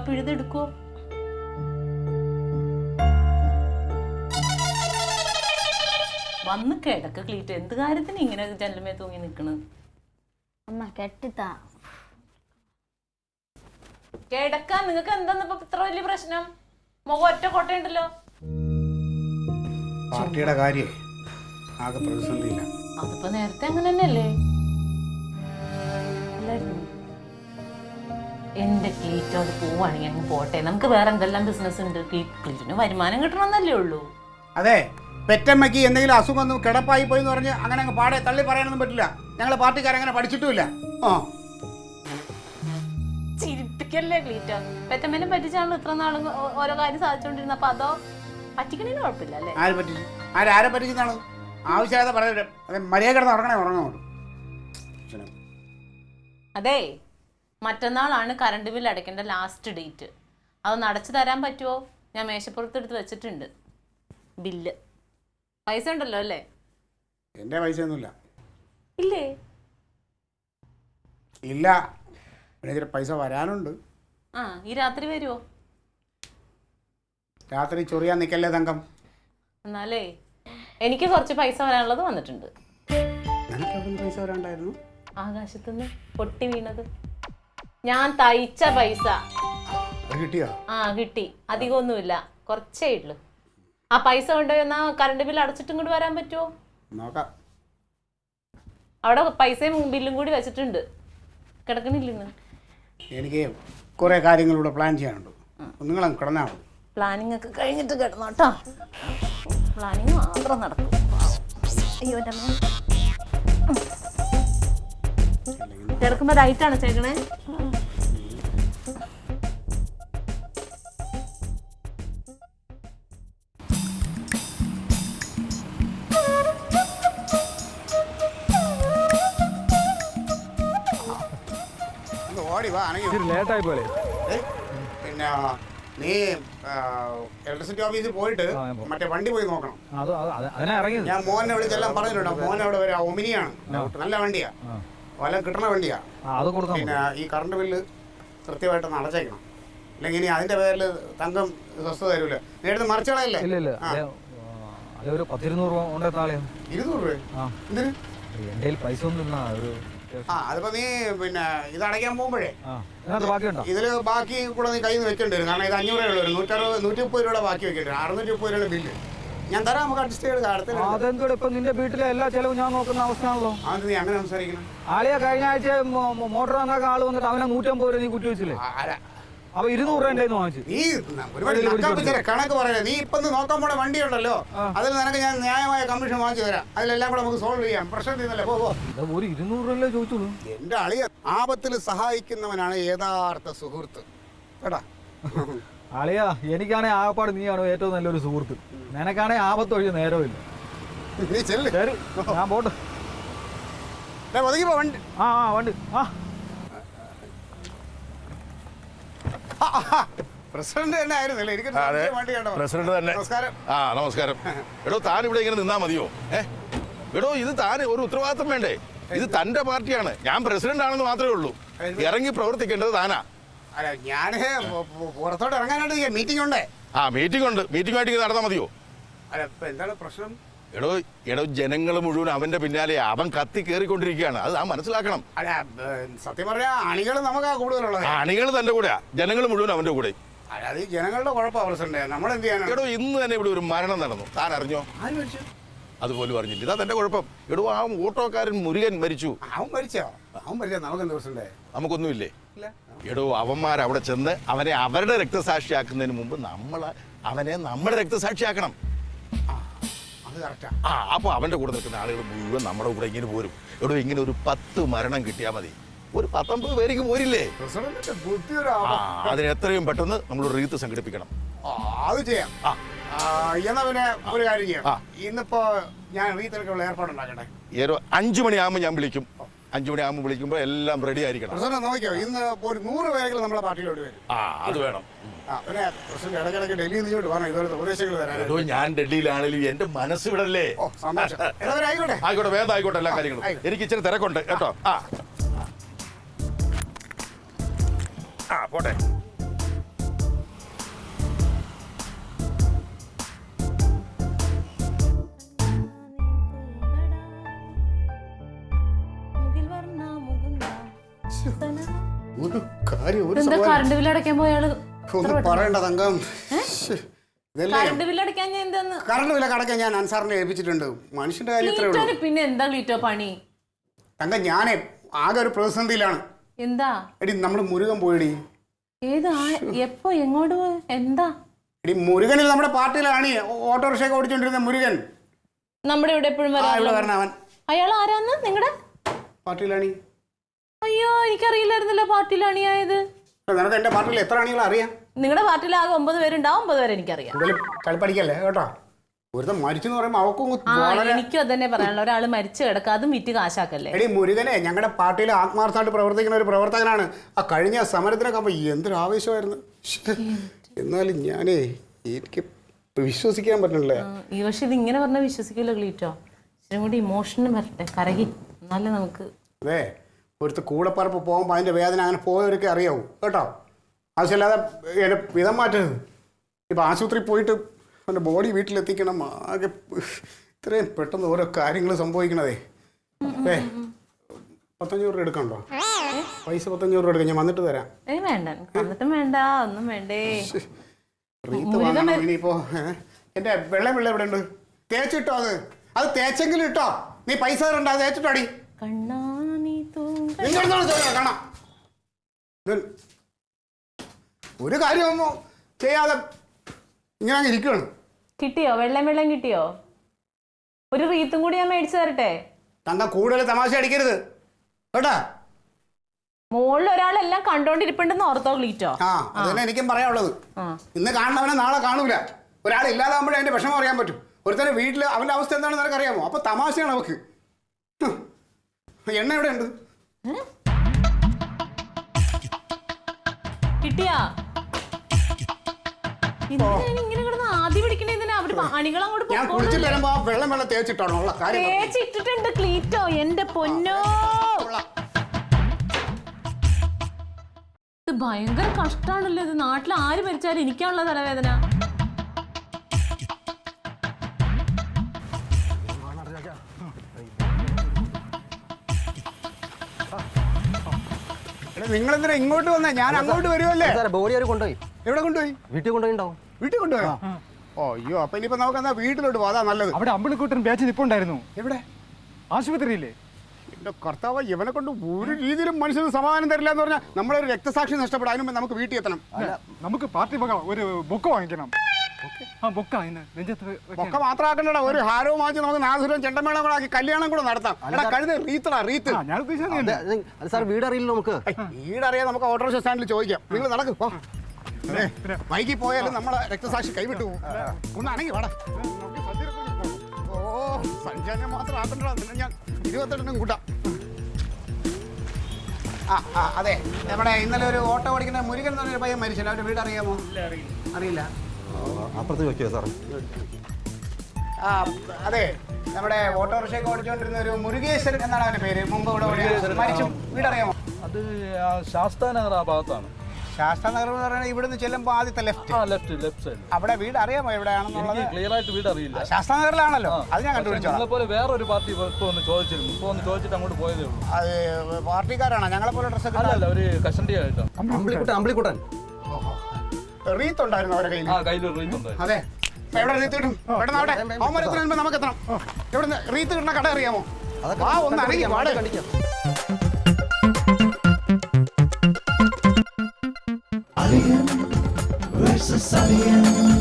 പിഴുതെടുക്കോ? വന്ന് കിടക്ക് ക്ലീറ്റ്. എന്ത് കാര്യത്തിന് ഇങ്ങനെ ജനലുമേ തൂങ്ങി നിക്കണ്? അമ്മ കെട്ടിത്താ കിടക്കാൻ നിങ്ങൾക്ക് എന്താന്ന് ഇപ്പൊ ഇത്ര വലിയ പ്രശ്നം? മുഖം ഒറ്റ കൊട്ടയുണ്ടല്ലോ. പാർട്ടിയുടെ കാര്യം ആകെ പ്രതിസന്ധിയില്ല. അതിപ്പോ നേരത്തെ അങ്ങനെ തന്നെയല്ലേ? എന്റെ ക്ലീറ്റ് അത് പോവാണെങ്കിൽ അങ്ങ് പോട്ടെ. നമുക്ക് വേറെ എന്തെല്ലാം ബിസിനസ് ഉണ്ട്. ക്ലീറ്റിന് വരുമാനം കിട്ടണമെന്നല്ലേ ഉള്ളൂ. അതെ, പെറ്റമ്മയ്ക്ക് എന്തെങ്കിലും അസുഖം ഒന്നും കിടപ്പായി പോയി എന്ന് പറഞ്ഞ് അങ്ങനെ അങ്ങ് പാടെ തള്ളി പറയാനൊന്നും പറ്റില്ല. ഞങ്ങളെ പാർട്ടിക്കാരങ്ങനെ പഠിച്ചിട്ടുമില്ല. ചിരിപ്പിക്കല്ലേ ക്ലീറ്റോ? പെറ്റമ്മേനെ പറ്റിച്ചാണല്ലോ ഇത്ര നാളും ഓരോ കാര്യം സാധിച്ചോണ്ടിരുന്ന. അപ്പൊ അതോ പറ്റിക്കണേന് കുഴപ്പമില്ല അല്ലേ? ആരെ പറ്റിച്ചു? ആരെ പറ്റിക്കുന്നതാണ്? ആവശ്യമായത് പറയട്ടെ. അതെ, മര്യാദ കിടന്ന് ഉറങ്ങുള്ളൂ. അതെ, മറ്റന്നാളാണ് കറണ്ട് ബില്ല് അടയ്ക്കേണ്ട ലാസ്റ്റ് ഡേറ്റ്. അതൊന്ന് അടച്ചു തരാൻ പറ്റുമോ? ഞാൻ മേശപ്പുറത്തെടുത്ത് വെച്ചിട്ടുണ്ട് ബില്ല്. പൈസ ഉണ്ടല്ലോ അല്ലേ? എൻ്റെ പൈസ ഒന്നുമില്ല. ഇല്ലേ? ഇല്ല, ഇതിൽ പൈസ വരാനുണ്ട്. ഈ രാത്രി വരുമോ? രാത്രി ചൊറിയാൻ നിൽക്കല്ലേ തങ്കം. എന്നാലേ എനിക്ക് കുറച്ച് പൈസ വരാനുള്ളത് വന്നിട്ടുണ്ട്. പൈസ വരാണ്ടായിരുന്നു? ആകാശത്തുനിന്ന് പൊട്ടി വീണത്. ഞാൻ തയ്ച്ച പൈസ കിട്ടിയോ? കിട്ടി. അധികമൊന്നുമില്ല, കുറച്ചേ ഉള്ളൂ. ആ പൈസ കൊണ്ടുപോയി എന്നാ കറണ്ട് ബില്ല് അടച്ചിട്ടും ഇങ്ങോട്ട് വരാൻ പറ്റുമോ? നോക്കാം. അവിടെ പൈസയും ബില്ലും കൂടി വെച്ചിട്ടുണ്ട്. കിടക്കണില്ലെന്ന്. എനിക്ക് കുറേ കാര്യങ്ങളിലൂടെ പ്ലാൻ ചെയ്യാനുണ്ട്. നിങ്ങളങ്ങ് കിടന്നാൽ മതി. പ്ലാനിങ് ഒക്കെ കഴിഞ്ഞിട്ട് കിടന്നോട്ടോ. പ്ലാനിങ് മാത്രം നടക്കും. അയ്യോ കിടക്കുമ്പോ ലൈറ്റാണ് ചേക്കണേ. ഓടി വാ. ലേറ്റായി പോലെ. പിന്നെ നീ ഇലക്ട്രിസിറ്റി ഓഫീസിൽ പോയിട്ട് മറ്റേ വണ്ടി പോയി നോക്കണം. ഞാൻ മോനെ വിളിച്ചെല്ലാം പറഞ്ഞിട്ടുണ്ടോ? മോൻ അവിടെ വരെ ഒമിനിയാണ്, നല്ല വണ്ടിയാ, വല്ല കിട്ടണ വണ്ടിയാ. പിന്നെ ഈ കറണ്ട് ബില്ല് കൃത്യമായിട്ടൊന്ന് അടച്ചേക്കണം. അല്ലെങ്കിൽ ഇനി അതിന്റെ പേരിൽ തങ്കം സ്വസ്ഥത തരൂല. നേരത്തെ മറിച്ചളയല്ലേ? 200 രൂപ. 200 രൂപ? എന്തിന്? എന്റെ പൈസ ഒന്നും. അതിപ്പോ നീ പിന്നെ ഇത് അടയ്ക്കാൻ പോകുമ്പോഴേ ഇതില് ബാക്കി കൂടെ നീ കയ്യിൽ നിന്ന് വെക്കേണ്ടി വരും. കാരണം ഇത് 500 രൂപ, 130 രൂപ ബാക്കി വെക്കേണ്ടി വരും. 630 രൂപ ബില്ല് ഞാൻ തരാം, നമുക്ക് അഡ്ജസ്റ്റ് ചെയ്ത്. ഇപ്പൊ നിന്റെ വീട്ടിലെ എല്ലാ ചെലവും ഞാൻ നോക്കുന്ന അവസ്ഥയാണല്ലോ. അത് നീ അങ്ങനെ സംസാരിക്കണം. ആളിയാ കഴിഞ്ഞ ആഴ്ച മോട്ടോർ നന്നാക്കാൻ ആള് വന്നിട്ട് അവനെ 150 രൂപ നീ കുറ്റി വെച്ചില്ലേ? അപ്പൊ 200 രൂപ എന്റെ വാങ്ങിച്ചു. നീ ഒരുപാട് കണക്ക് പറയല്ലേ. നീ ഇപ്പൊ നോക്കാൻ പോണ വണ്ടി ഉണ്ടല്ലോ, അതിൽ നിനക്ക് ഞാൻ ന്യായമായ കമ്മീഷൻ വാങ്ങിച്ചു തരാം. അതിലെല്ലാം കൂടെ നമുക്ക് സോൾവ് ചെയ്യാം. പ്രശ്നം തീർന്നല്ലേ? പോ. ഒരു 200 രൂപ ചോദിച്ചോളൂ. എന്റെ അളിയ ആപത്തിൽ സഹായിക്കുന്നവനാണ് യഥാർത്ഥ സുഹൃത്ത് കേട്ടാ. അളിയാ, എനിക്കാണെ ആകപ്പാട് നീയാണോ ഏറ്റവും നല്ലൊരു സുഹൃത്ത്. നിനക്കാണെ ആപത്ത് ഒഴിഞ്ഞ നേരമില്ല. നീ ചെല്ല്, ഞാൻ പോട്ടെ. ഒതുങ്ങി പോ വണ്ടി. വണ്ടി. പ്രസിഡന്റ് തന്നെ ആയിരുന്നല്ലേ? എനിക്ക് പ്രസിഡന്റ് തന്നെ. നമസ്കാരം. നമസ്കാരം. എടോ, താൻ ഇവിടെ ഇങ്ങനെ നിന്നാ മതിയോ? എടോ, ഇത് താൻ ഒരു ഉത്തരവാദിത്വം വേണ്ടേ? ഇത് തന്റെ പാർട്ടിയാണ്. ഞാൻ പ്രസിഡന്റ് ആണെന്ന് മാത്രമേ ഉള്ളൂ. ഇറങ്ങി പ്രവർത്തിക്കേണ്ടത് താനാ. അല്ല, ഞാന് പുറത്തോട്ട് ഇറങ്ങാനായിട്ട് മീറ്റിംഗ് ഉണ്ടേ. മീറ്റിംഗ് ഉണ്ട്. മീറ്റിംഗുമായിട്ട് നടന്നാ മതിയോ? അല്ല, ഇപ്പൊ എന്താണ് പ്രശ്നം? എടോ ജനങ്ങൾ മുഴുവൻ അവന്റെ പിന്നാലെ അവൻ കത്തി കയറിക്കൊണ്ടിരിക്കുകയാണ്. അത് താൻ മനസ്സിലാക്കണം. അല്ല, സത്യം പറഞ്ഞാൽ അണികൾ നമുക്കാ കൂടുതലുള്ളത്. അണികൾ തന്റെ കൂടെയാ, ജനങ്ങൾ മുഴുവൻ അവന്റെ കൂടെ. അത് ജനങ്ങളുടെ കുഴപ്പമാണ് പ്രസിഡന്റ്. നമ്മളെന്ത് ചെയ്യാനാണ്? എടോ, ഇന്ന് തന്നെ ഇവിടെ ഒരു മരണം നടന്നു. താൻ അറിഞ്ഞോ? അതുപോലും അറിഞ്ഞില്ല. ഇതാ തന്റെ കുഴപ്പം. എടോ, ആ ഓട്ടോക്കാരൻ മുരുകൻ മരിച്ചു. അവൻ മരിച്ചോ? നമുക്കെന്ത് പ്രസിഡന്റ്? നമുക്കൊന്നുമില്ലേ? എടോ, അവന്മാർ അവിടെ ചെന്ന് അവനെ അവരുടെ രക്തസാക്ഷിയാക്കുന്നതിന് മുമ്പ് അവനെ നമ്മുടെ രക്തസാക്ഷിയാക്കണം. അപ്പൊ അവന്റെ കൂടെ നിൽക്കുന്ന ആളുകൾ മുഴുവൻ നമ്മുടെ കൂടെ ഇങ്ങനെ പോരും. എടോ, ഇങ്ങനെ ഒരു 10 മരണം കിട്ടിയാൽ മതി. ഒരു 19 പേർക്ക് പോരില്ലേ? അതിന് എത്രയും പെട്ടെന്ന് നമ്മൾ റീത്ത് സംഘടിപ്പിക്കണം. അത് ചെയ്യാം. എന്നാ പിന്നെ ഒരു കാര്യം ചെയ്യാം. ഇന്നിപ്പോ ഞാൻ റീത്തിലേക്കുള്ള ഏർപ്പാടുണ്ടാക്കട്ടെ. 5 മണിയാകുമ്പോൾ ഞാൻ വിളിക്കും. 5 മണിയാകുമ്പോൾ വിളിക്കുമ്പോൾ എല്ലാം റെഡി ആയിരിക്കണം. നോക്കിയോ, ഇന്ന് ഒരു 100 പേരെങ്കിലും നമ്മളെ പാർട്ടിയിലോട്ട് വരും. അത് വേണം. ഇടയ്ക്കിടയ്ക്ക് ഡൽഹിയിൽ നിന്ന് പറഞ്ഞു ഇതുപോലത്തെ ഉപദേശങ്ങൾ തരാം. ഞാൻ ഡൽഹിയിലാണെങ്കിലും എന്റെ മനസ്സ് വിടല്ലേ. ആയിക്കോട്ടെ, വേഗം ആയിക്കോട്ടെ എല്ലാ കാര്യങ്ങളും. എനിക്ക് ഇച്ചിരി തിരക്കുണ്ട് കേട്ടോ. പോട്ടെ. ഒരു കാര്യം ഒരു എന്താ കറണ്ട് ബില്ല് അടയ്ക്കാൻ പോയ ആള് ഒന്നും പറയണ്ട തങ്കം. ഇതല്ലേ കറണ്ട് ബില്ല് അടയ്ക്കാൻ ഞാൻ എന്താന്ന് കറണ്ട് വില കടക്കാൻ ഞാൻ അൻസാറിനെ ഏൽപ്പിച്ചിട്ടുണ്ട്. മനുഷ്യന്റെ കാര്യം ഇത്രേ ഉള്ളൂ. ക്ലീറ്റോന് പിന്നെ എന്താ ക്ലീറ്റോ പണി? തങ്കം ഞാനേ ആകെ ഒരു പ്രതിസന്ധിയിലാണ്. എന്താ എടി നമ്മുടെ മുരുകൻ പോയിടി. ഏതാ എപ്പോ എങ്ങോട്ട് പോയി എന്താ? എടി മുരുകനിൽ നമ്മുടെ പാർട്ടിയിലാണ് ഓട്ടോറിക്ഷയൊക്കെ ഓടിച്ചോണ്ടിരുന്ന മുരുകൻ. നമ്മുടെ ഇവിടെ എപ്പോഴും അവൻ അയാൾ ആരാന്ന് നിങ്ങളുടെ പാർട്ടിയിലാണ്. അയ്യോ എനിക്കറിയില്ലായിരുന്നല്ലോ പാർട്ടിയിൽ അണിയായത്. നിനക്ക് എന്റെ പാർട്ടിയിൽ എത്ര അണികൾ അറിയാം? നിങ്ങളുടെ പാർട്ടിയിൽ ആകെ 9 പേരുണ്ടാവും. 9 പേരെ എനിക്കറിയാം. കൂടുതൽ കളിപ്പടിക്കല്ലേ കേട്ടോ. ഒരു മരിച്ചു എന്ന് പറയുമ്പോൾ അവക്കും എനിക്കും അത് തന്നെ പറയാനുള്ള. ഒരാൾ മരിച്ചു കിടക്കുക, അതും വിറ്റ് കാശാക്കല്ലേ. എടി മുരുകനെ ഞങ്ങളുടെ പാർട്ടിയിൽ ആത്മാർത്ഥമായിട്ട് പ്രവർത്തിക്കുന്ന ഒരു പ്രവർത്തകനാണ്. ആ കഴിഞ്ഞ സമരത്തിനൊക്കെ അപ്പൊ എന്തൊരു ആവേശമായിരുന്നു. എന്നാലും ഞാനേ എനിക്ക് വിശ്വസിക്കാൻ പറ്റണില്ല. ഈ പക്ഷെ ഇത് ഇങ്ങനെ പറഞ്ഞാൽ വിശ്വസിക്കില്ല ക്ലീറ്റോ. ഇച്ചിരി കൂടി ഇമോഷനും വരട്ടെ, കരകി എന്നാലേ നമുക്ക്. അതെ, ഒരുത്ത് കൂടെപ്പറപ്പ് പോകുമ്പോൾ അതിന്റെ വേദന അങ്ങനെ പോയവരൊക്കെ അറിയാവൂ കേട്ടോ. ആവശ്യമില്ലാതെ എന്നെ വിധം മാറ്റരുത്. ഇപ്പം ആശുപത്രി പോയിട്ട് എൻ്റെ ബോഡി വീട്ടിലെത്തിക്കണം. ആകെ ഇത്രയും പെട്ടെന്ന് ഓരോ കാര്യങ്ങൾ സംഭവിക്കണതേ. 1500 രൂപ എടുക്കണ്ടോ? പൈസ 1500 രൂപ എടുക്കാം, ഞാൻ വന്നിട്ട് തരാം. വേണ്ട, വന്നിട്ടും വേണ്ട, ഒന്നും വേണ്ടേ. റീത്ത് വാങ്ങണം ഇനിയിപ്പോ. എൻ്റെ വെള്ളം എവിടെ ഉണ്ട്? തേച്ചിട്ടോ? അത് തേച്ചെങ്കിലും ഇട്ടോ. നീ പൈസ തരണ്ട, അത് തേച്ചിട്ടോടി. കാണാം. ഒരു കാര്യമൊന്നും ചെയ്യാതെ ഇങ്ങനെ ഇരിക്കുകയാണ്. കിട്ടിയോ? വെള്ളം കിട്ടിയോ? ഒരു റീത്തും കൂടി ഞാൻ മേടിച്ചു തരട്ടെ? തങ്ക കൂടുതൽ തമാശ അടിക്കരുത് കേട്ടാ. മുകളിൽ ഒരാളെല്ലാം കണ്ടോണ്ടിരിപ്പുണ്ടെന്ന് ഓർത്തോ ക്ലീറ്റോ. ആ അതന്നെ എനിക്കും പറയാനുള്ളത്. ഇന്ന് കാണുന്നവനെ നാളെ കാണൂല. ഒരാൾ ഇല്ലാതാകുമ്പോഴേ അതിന്റെ വിഷമം അറിയാൻ പറ്റും. ഒരുത്തന്നെ വീട്ടിൽ അവന്റെ അവസ്ഥ എന്താണെന്ന് നിനക്ക് അറിയാമോ? അപ്പൊ തമാശയാണ് അവക്ക്. എണ്ണ എവിടെ ഉണ്ട്? കിട്ടിയാ? ഇങ്ങനെ കിടന്ന് ആദ്യം പിടിക്കണേ അണികളങ്ങോട്ട്. ഞാൻ കുളിച്ചിട്ട് വരുമ്പോ വെള്ളം തേച്ചിട്ടാണോ ഉള്ള കാര്യം? തേച്ചിട്ടിട്ടുണ്ട് ക്ലീറ്റോ, എന്റെ പൊന്നോ. ഇത് ഭയങ്കര കഷ്ടാണല്ലോ. ഇത് നാട്ടിൽ ആര് മരിച്ചാലും എനിക്കാണുള്ള തലവേദന. നിങ്ങളെന്തിനാ ഇങ്ങോട്ട് വന്നേ? ഞാൻ അങ്ങോട്ട് വരുമല്ലേ. ബോഡി അവർ കൊണ്ടുപോയി. എവിടെ കൊണ്ടുപോയി? വീട്ടിൽ കൊണ്ടുപോയിണ്ടാവും. വീട്ടിൽ കൊണ്ടുപോയോ? ഓ അയ്യോ, അപ്പൊ ഇനിയിപ്പോ നമുക്ക് എന്നാ വീട്ടിലോട്ട് പോകാ നല്ലത്. അവിടെ അമ്പിളിക്കൂട്ടൻ ബാച്ച് നിപ്പുണ്ടായിരുന്നു. എവിടെ? ആശുപത്രിയില്ലേ? എന്റെ കർത്താവ്, ഇവനെ കൊണ്ട് ഒരു രീതിയിലും മനുഷ്യന് സമാധാനം തരില്ല എന്ന് പറഞ്ഞാൽ നമ്മളൊരു രക്തസാക്ഷി നഷ്ടപ്പെടും. അതിന് മുമ്പ് നമുക്ക് വീട്ടിൽ എത്തണം. നമുക്ക് പാർട്ടി ഒരു ബൊക്ക വാങ്ങിക്കണം. ബൊക്ക ബൊക്ക മാത്രമാക്കണ്ടടാ, ഒരു ഹാരവും വാങ്ങിച്ച് നമുക്ക് നാദസ്വരം ചെണ്ടമേളം കൂടെ ആക്കി കല്യാണം കൂടെ നടത്താം. കഴുത റീത്തടാ, റീത്ത്. ഞാൻ ഉദ്ദേശിച്ചത് വീട് അറിയില്ല നമുക്ക്. വീടറിയാൻ നമുക്ക് ഓട്ടോറിക്ഷ സ്റ്റാൻഡിൽ ചോദിക്കാം. നിങ്ങൾ നടക്കും. വൈകി പോയാലും നമ്മളെ രക്തസാക്ഷി കൈവിട്ടു പോകും. ഒന്ന് അണങ്ങി വേടാ. ഓ സഞ്ചാരം മാത്രം ആക്കണ്ടടാ. പിന്നെ ഞാൻ 28 കൂട്ടാം. അതെ, നമ്മുടെ ഇന്നലെ ഒരു ഓട്ടോ ഓടിക്കുന്ന മുരുകൻ എന്ന് പറഞ്ഞൊരു പയ്യൻ മരിച്ചില്ല. അവരുടെ വീട് അറിയാമോ? അറിയില്ല. അപ്പുറത്ത് ചോദിക്കോ സാർ? അതെ, നമ്മുടെ ഓട്ടോറിക്ഷയൊക്കെ ഓടിച്ചുകൊണ്ടിരുന്ന ഒരു മുരുകേശ്വരൻ എന്നാണ് അവന്റെ പേര്. മുമ്പ് ഇവിടെ മരിച്ചു. വീടറിയാമോ? അത് ശാസ്താനഗർ ആ ഭാഗത്താണ്. ശാസ്താനഗർ എന്ന് പറയുന്നത് ഇവിടുന്ന് ചെല്ലുമ്പോൾ ആദ്യത്തെ ലെഫ്റ്റ് സൈഡ്. അവിടെ വീട് അറിയാമോ എവിടെയാണെന്നുള്ളത്? ക്ലിയർ ആയിട്ട് വീട് അറിയില്ല. ശാസ്താനഗറിലാണല്ലോ, അത് ഞാൻ കണ്ടുപിടിച്ചു. ഞങ്ങളെ പോലെ വേറൊരു പാർട്ടി ഇപ്പോൾ ഒന്ന് ചോദിച്ചിരുന്നു. ഇപ്പോൾ ഒന്ന് ചോദിച്ചിട്ട് അങ്ങോട്ട് പോയതേ ഉള്ളൂ. അത് പാർട്ടിക്കാരാണോ? ഞങ്ങളെ പോലെ ഡ്രസ്സൊക്കെ? അല്ല, ഒരു കഷണ്ടി ആയിട്ടാണ്. അമ്പിളിക്കുട്ടൻ റീത്ത് ഉണ്ടായിരുന്നു അവരുടെ കയ്യിൽ. കയ്യിലൊരു റീത്ത് ഉണ്ട്. അതെ, എവിടെ റീത്ത് കിട്ടും? പെട്ടെന്ന് അവിടെ അവന്മാരത്തിന് മുൻപ് നമുക്ക് എത്തണം. ഇവിടെ റീത്ത് കിട്ടുന്ന കട അറിയാമോ? ഒന്ന് അടങ്ങി പാട്. Versus Alien.